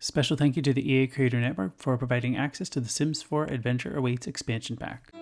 Special thank you to the EA Creator Network for providing access to the Sims 4 Adventure Awaits expansion pack.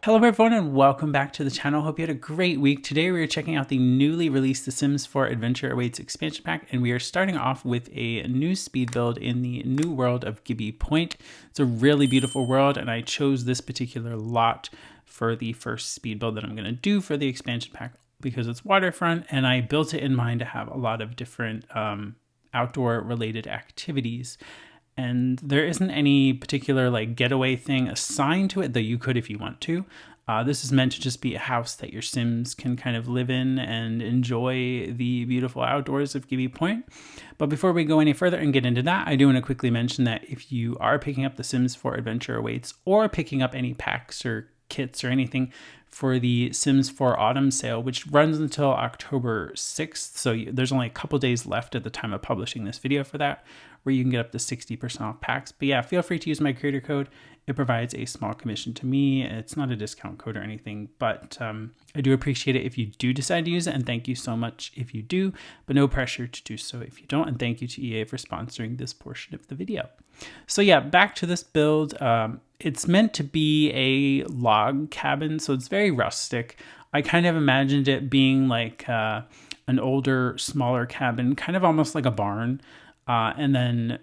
Hello everyone and welcome back to the channel. Hope you had a great week. Today we are checking out the newly released The Sims 4 Adventure Awaits expansion pack, and we are starting off with a new speed build in the new world of Gibbi Point. It's a really beautiful world, and I chose this particular lot for the first speed build that I'm going to do for the expansion pack because it's waterfront, and I built it in mind to have a lot of different outdoor related activities. And there isn't any particular like getaway thing assigned to it, though you could if you want to. This is meant to just be a house that your Sims can kind of live in and enjoy the beautiful outdoors of Gibbi Point. But before we go any further and get into that, I do want to quickly mention that if you are picking up the Sims 4 Adventure Awaits or picking up any packs or kits or anything for the Sims 4 Autumn sale, which runs until October 6th, so there's only a couple days left at the time of publishing this video for that, where you can get up to 60% off packs. But yeah, feel free to use my creator code. It provides a small commission to me. It's not a discount code or anything, but I do appreciate it if you do decide to use it, and thank you so much if you do, but no pressure to do so if you don't, and thank you to EA for sponsoring this portion of the video. So yeah, back to this build. It's meant to be a log cabin, so it's very rustic. I kind of imagined it being like an older, smaller cabin, kind of almost like a barn. And then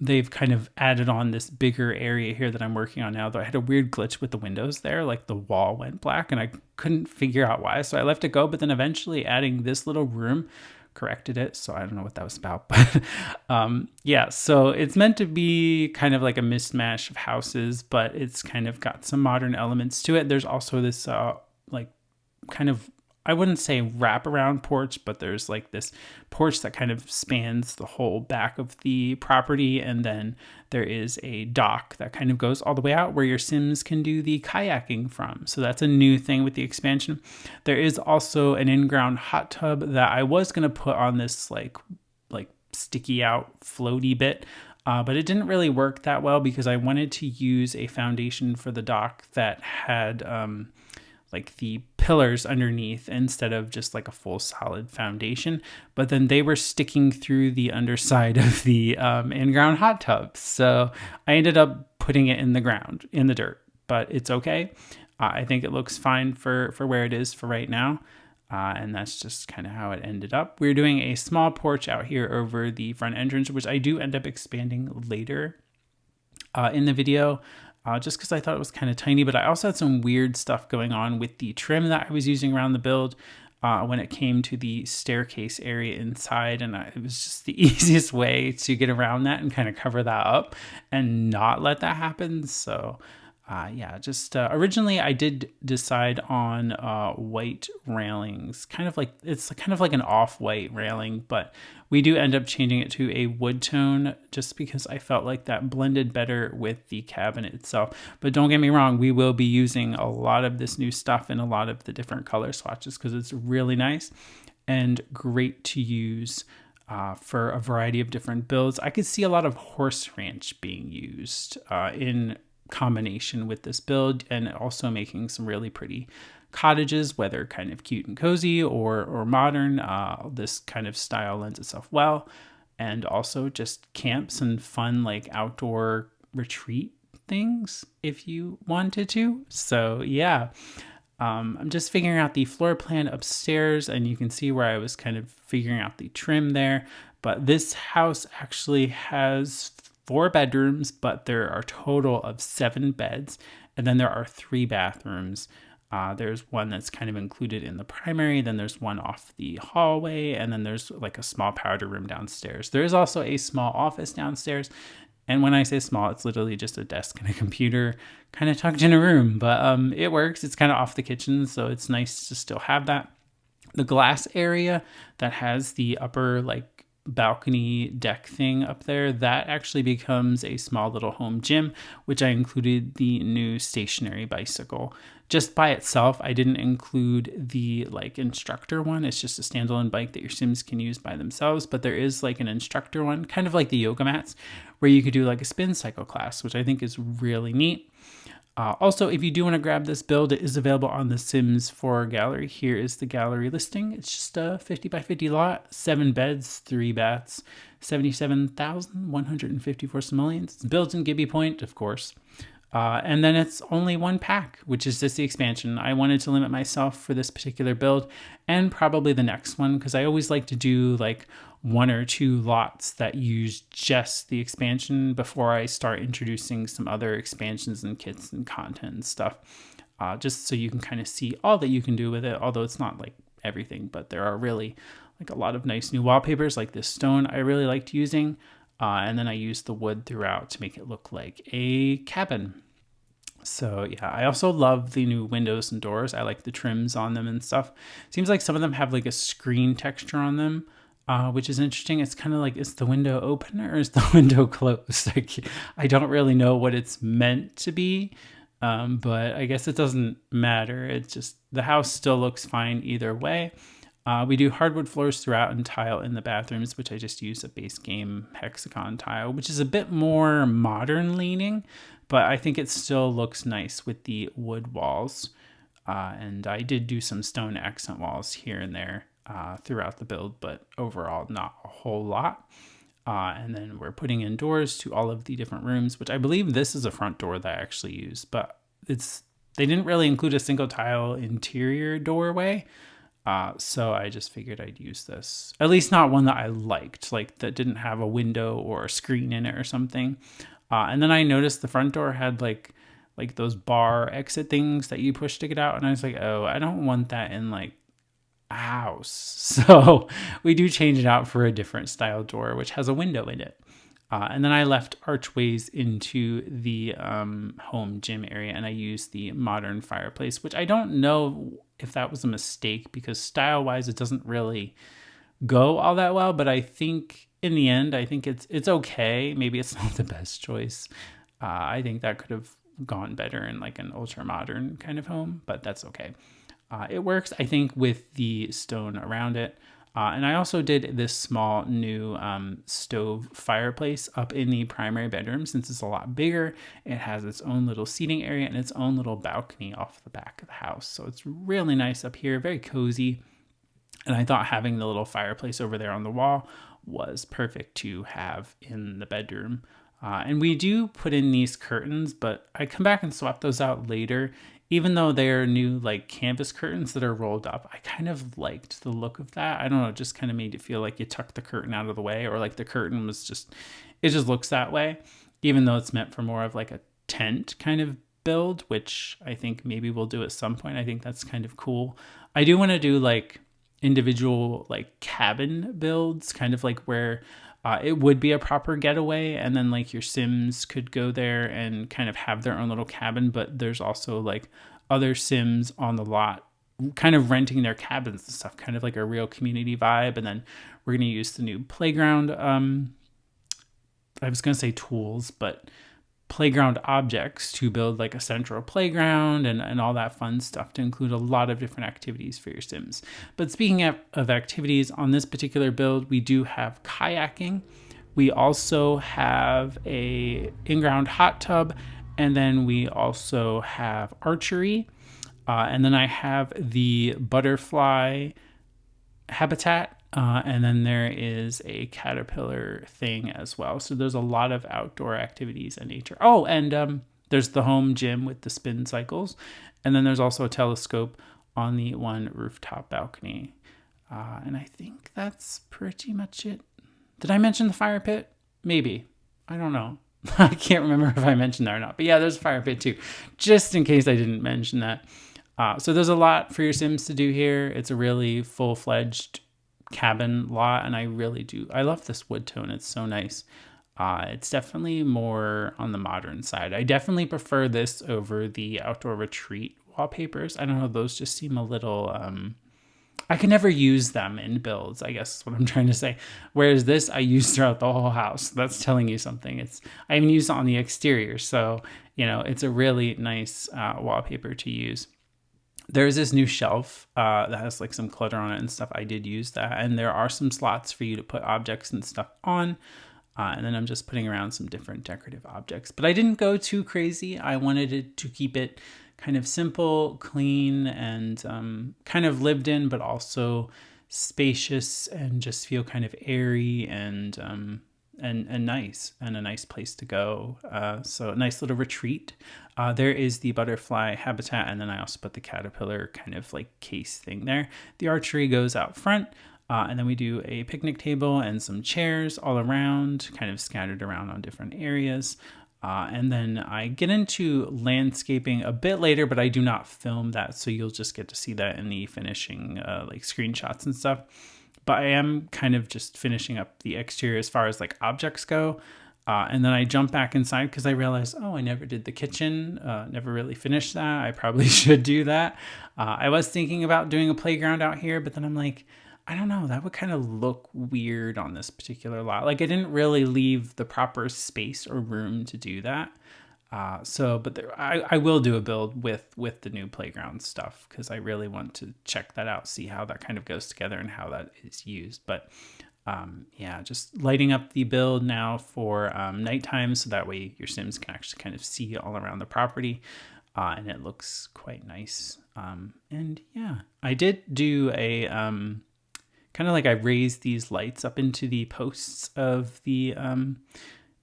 they've kind of added on this bigger area here that I'm working on now, though I had a weird glitch with the windows there, like the wall went black and I couldn't figure out why. So I left it go, but then eventually adding this little room corrected it. So I don't know what that was about, but yeah, so it's meant to be kind of like a mismatch of houses, but it's kind of got some modern elements to it. There's also this like kind of, I wouldn't say wraparound porch, but there's like this porch that kind of spans the whole back of the property. And then there is a dock that kind of goes all the way out where your Sims can do the kayaking from. So that's a new thing with the expansion. There is also an in-ground hot tub that I was going to put on this like sticky out floaty bit. But it didn't really work that well because I wanted to use a foundation for the dock that had like the pillars underneath instead of just like a full solid foundation, but then they were sticking through the underside of the in-ground hot tub. So I ended up putting it in the ground, in the dirt, but it's okay. I think it looks fine for where it is for right now. And that's just kind of how it ended up. We're doing a small porch out here over the front entrance, which I do end up expanding later in the video. Just because I thought it was kind of tiny, but I also had some weird stuff going on with the trim that I was using around the build when it came to the staircase area inside, and it was just the easiest way to get around that and kind of cover that up and not let that happen. So yeah, just originally I did decide on white railings, it's kind of like an off-white railing, but we do end up changing it to a wood tone just because I felt like that blended better with the cabin itself. But don't get me wrong, we will be using a lot of this new stuff in a lot of the different color swatches because it's really nice and great to use for a variety of different builds. I could see a lot of horse ranch being used in combination with this build, and also making some really pretty cottages, whether kind of cute and cozy or modern. This kind of style lends itself well, and also just camps and fun like outdoor retreat things if you wanted to. So yeah, I'm just figuring out the floor plan upstairs, and you can see where I was kind of figuring out the trim there. But this house actually has 4 bedrooms, but there are a total of 7 beds, and then there are 3 bathrooms. There's one that's kind of included in the primary, then there's one off the hallway, and then there's like a small powder room downstairs. There is also a small office downstairs, and when I say small, it's literally just a desk and a computer kind of tucked in a room, but it works. It's kind of off the kitchen, so it's nice to still have that. The glass area that has the upper like balcony deck thing up there, that actually becomes a small little home gym, which I included the new stationary bicycle. Just by itself, I didn't include the like instructor one. It's just a standalone bike that your Sims can use by themselves, but there is like an instructor one, kind of like the yoga mats, where you could do like a spin cycle class, which I think is really neat. Also, if you do want to grab this build, it is available on the Sims 4 gallery. Here is the gallery listing. It's just a 50 by 50 lot, 7 beds, 3 baths, 77,154 simoleons. It's built in Gibbi Point, of course. And then it's only 1 pack, which is just the expansion. I wanted to limit myself for this particular build and probably the next one, because I always like to do like 1 or 2 lots that use just the expansion before I start introducing some other expansions and kits and content and stuff, just so you can kind of see all that you can do with it, although it's not like everything, but there are really like a lot of nice new wallpapers like this stone I really liked using, and then I used the wood throughout to make it look like a cabin. So yeah, I also love the new windows and doors. I like the trims on them and stuff. Seems like some of them have like a screen texture on them, which is interesting. It's kind of like, is the window open or is the window closed? Like, I don't really know what it's meant to be, but I guess it doesn't matter. It's just, the house still looks fine either way. We do hardwood floors throughout and tile in the bathrooms, which I just use a base game hexagon tile, which is a bit more modern leaning, but I think it still looks nice with the wood walls. And I did do some stone accent walls here and there throughout the build, but overall not a whole lot. And then we're putting in doors to all of the different rooms, which I believe this is a front door that I actually use, but they didn't really include a single tile interior doorway. So I just figured I'd use this, at least not one that I liked, like that didn't have a window or a screen in it or something. And then I noticed the front door had like those bar exit things that you push to get out. And I was like, oh, I don't want that in like a house. So we do change it out for a different style door, which has a window in it. And then I left archways into the home gym area, and I used the modern fireplace, which I don't know if that was a mistake, because style-wise it doesn't really go all that well, but I think in the end, I think it's okay. Maybe it's not the best choice. I think that could have gone better in like an ultra-modern kind of home, but that's okay. It works, I think, with the stone around it. And I also did this small new stove fireplace up in the primary bedroom. Since it's a lot bigger, it has its own little seating area and its own little balcony off the back of the house. So it's really nice up here, very cozy. And I thought having the little fireplace over there on the wall was perfect to have in the bedroom. And we do put in these curtains, but I come back and swap those out later. Even though they're new like canvas curtains that are rolled up, I kind of liked the look of that. I don't know, it just kind of made it feel like you tucked the curtain out of the way, or like the curtain was just, it just looks that way, even though it's meant for more of like a tent kind of build, which I think maybe we'll do at some point. I think that's kind of cool. I do want to do like individual like cabin builds, kind of like where it would be a proper getaway, and then like your Sims could go there and kind of have their own little cabin, but there's also like other Sims on the lot kind of renting their cabins and stuff, kind of like a real community vibe. And then we're going to use the new playground, I was going to say tools, but playground objects to build like a central playground and all that fun stuff, to include a lot of different activities for your Sims. But speaking of activities, on this particular build, we do have kayaking. We also have a in-ground hot tub, and then we also have archery. And then I have the butterfly habitat, and then there is a caterpillar thing as well. So there's a lot of outdoor activities and nature. Oh, and there's the home gym with the spin cycles. And then there's also a telescope on the one rooftop balcony. And I think that's pretty much it. Did I mention the fire pit? Maybe. I don't know. I can't remember if I mentioned that or not. But yeah, there's a fire pit too, just in case I didn't mention that. So there's a lot for your Sims to do here. It's a really full-fledged cabin lot, and I love this wood tone. It's so nice. It's definitely more on the modern side. I definitely prefer this over the outdoor retreat wallpapers. I don't know, those just seem a little I can never use them in builds, I guess is what I'm trying to say. Whereas this I use throughout the whole house. That's telling you something. I even use it on the exterior. So, it's a really nice wallpaper to use. There's this new shelf that has like some clutter on it and stuff. I did use that. And there are some slots for you to put objects and stuff on. And then I'm just putting around some different decorative objects. But I didn't go too crazy. I wanted it to keep it kind of simple, clean, and kind of lived in, but also spacious and just feel kind of airy and nice, and a nice place to go. So a nice little retreat. There is the butterfly habitat, and then I also put the caterpillar kind of like case thing there. The archery goes out front. And then we do a picnic table and some chairs all around, kind of scattered around on different areas. And then I get into landscaping a bit later, but I do not film that. So you'll just get to see that in the finishing like screenshots and stuff. But I am kind of just finishing up the exterior as far as like objects go. And then I jump back inside because I realized, I never did the kitchen, never really finished that. I probably should do that. I was thinking about doing a playground out here, but then I'm like, I don't know, that would kind of look weird on this particular lot. Like I didn't really leave the proper space or room to do that. I will do a build with the new playground stuff because I really want to check that out, see how that kind of goes together and how that is used. But just lighting up the build now for nighttime so that way your Sims can actually kind of see all around the property. And it looks quite nice. I did do a kind of like I raised these lights up into the posts of the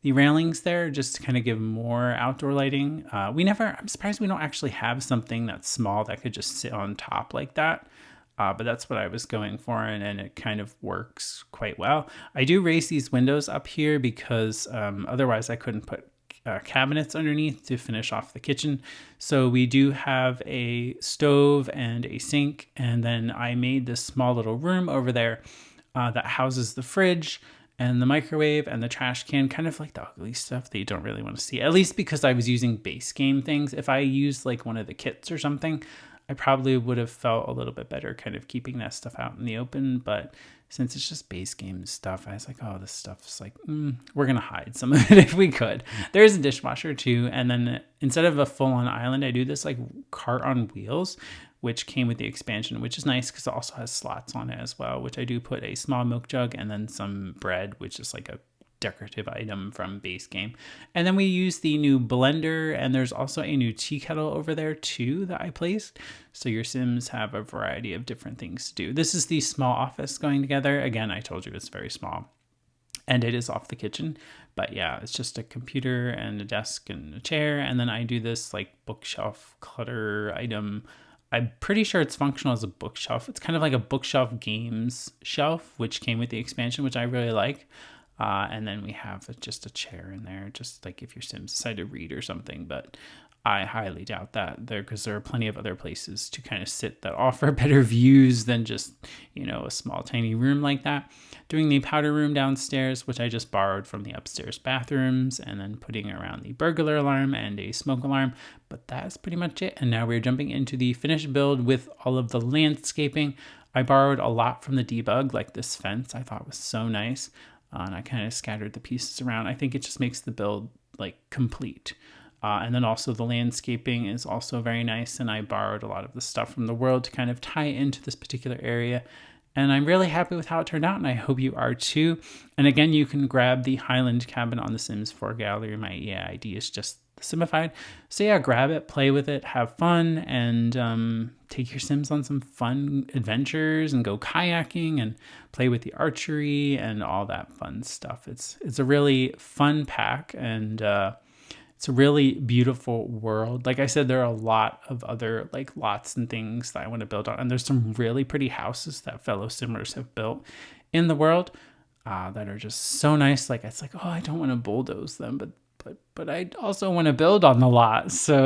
railings there just to kind of give more outdoor lighting. I'm surprised we don't actually have something that's small that could just sit on top like that. But that's what I was going for, and it kind of works quite well. I do raise these windows up here because otherwise I couldn't put cabinets underneath to finish off the kitchen. So we do have a stove and a sink, and then I made this small little room over there that houses the fridge and the microwave and the trash can, kind of like the ugly stuff that you don't really want to see, at least because I was using base game things. If I used like one of the kits or something, I probably would have felt a little bit better kind of keeping that stuff out in the open. But since it's just base game stuff, I was like, this stuff's like, we're going to hide some of it if we could. There's a dishwasher too. And then instead of a full-on island, I do this like cart on wheels, which came with the expansion, which is nice because it also has slots on it as well, which I do put a small milk jug and then some bread, which is like a decorative item from base game. And then we use the new blender, and there's also a new tea kettle over there too that I placed. So your Sims have a variety of different things to do. This is the small office going together. Again, I told you it's very small and it is off the kitchen, but yeah, it's just a computer and a desk and a chair. And then I do this like bookshelf clutter item. I'm pretty sure it's functional as a bookshelf. It's kind of like a bookshelf games shelf, which came with the expansion, which I really like. And then we have just a chair in there, just like if your Sims decide to read or something. But I highly doubt that because there are plenty of other places to kind of sit that offer better views than just, a small tiny room like that. Doing the powder room downstairs, which I just borrowed from the upstairs bathrooms, and then putting around the burglar alarm and a smoke alarm. But that's pretty much it. And now we're jumping into the finished build with all of the landscaping. I borrowed a lot from the debug, like this fence I thought was so nice. And I kind of scattered the pieces around. I think it just makes the build like complete. And then also the landscaping is also very nice. And I borrowed a lot of the stuff from the world to kind of tie into this particular area. And I'm really happy with how it turned out, and I hope you are too. And again, you can grab the Highland Cabin on the Sims 4 gallery. My ID is just TheSimified. So yeah, grab it, play with it, have fun, and take your Sims on some fun adventures and go kayaking and play with the archery and all that fun stuff. It's a really fun pack, and it's a really beautiful world. Like I said, there are a lot of other like lots and things that I want to build on. And there's some really pretty houses that fellow Simmers have built in the world that are just so nice. Like it's like, I don't want to bulldoze them, but I also want to build on the lot. So,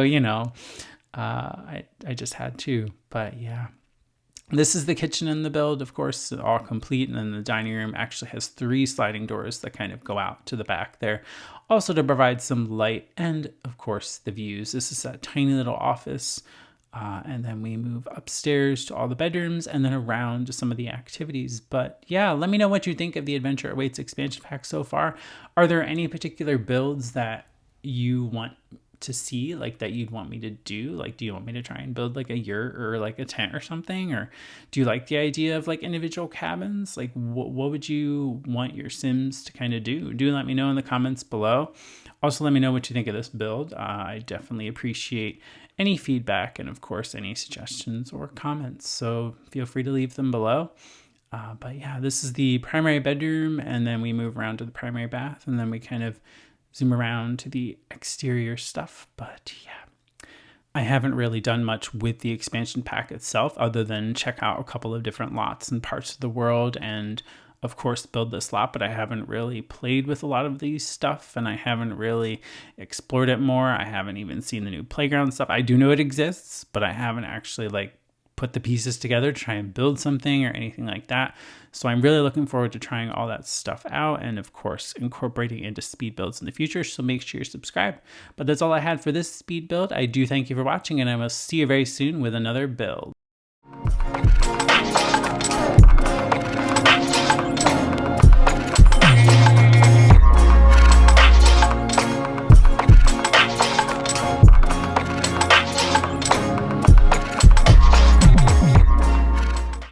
I just had to. But yeah. This is the kitchen in the build, of course, all complete. And then the dining room actually has 3 sliding doors that kind of go out to the back there. Also to provide some light and, of course, the views. This is that tiny little office And then we move upstairs to all the bedrooms and then around to some of the activities. But yeah, let me know what you think of the Adventure Awaits expansion pack so far. Are there any particular builds that you want to see, like that you'd want me to do? Like, do you want me to try and build like a yurt or like a tent or something? Or do you like the idea of like individual cabins? Like what would you want your Sims to kind of do? Do let me know in the comments below. Also, let me know what you think of this build. I definitely appreciate any feedback and of course any suggestions or comments, so feel free to leave them below. But yeah, this is the primary bedroom, and then we move around to the primary bath, and then we kind of zoom around to the exterior stuff. But yeah, I haven't really done much with the expansion pack itself other than check out a couple of different lots and parts of the world and of course build this lot, but I haven't really played with a lot of these stuff and I haven't really explored it more. I haven't even seen the new playground stuff. I do know it exists, but I haven't actually like put the pieces together to try and build something or anything like that. So I'm really looking forward to trying all that stuff out and of course incorporating into speed builds in the future. So make sure you're subscribed. But that's all I had for this speed build. I do thank you for watching, and I will see you very soon with another build.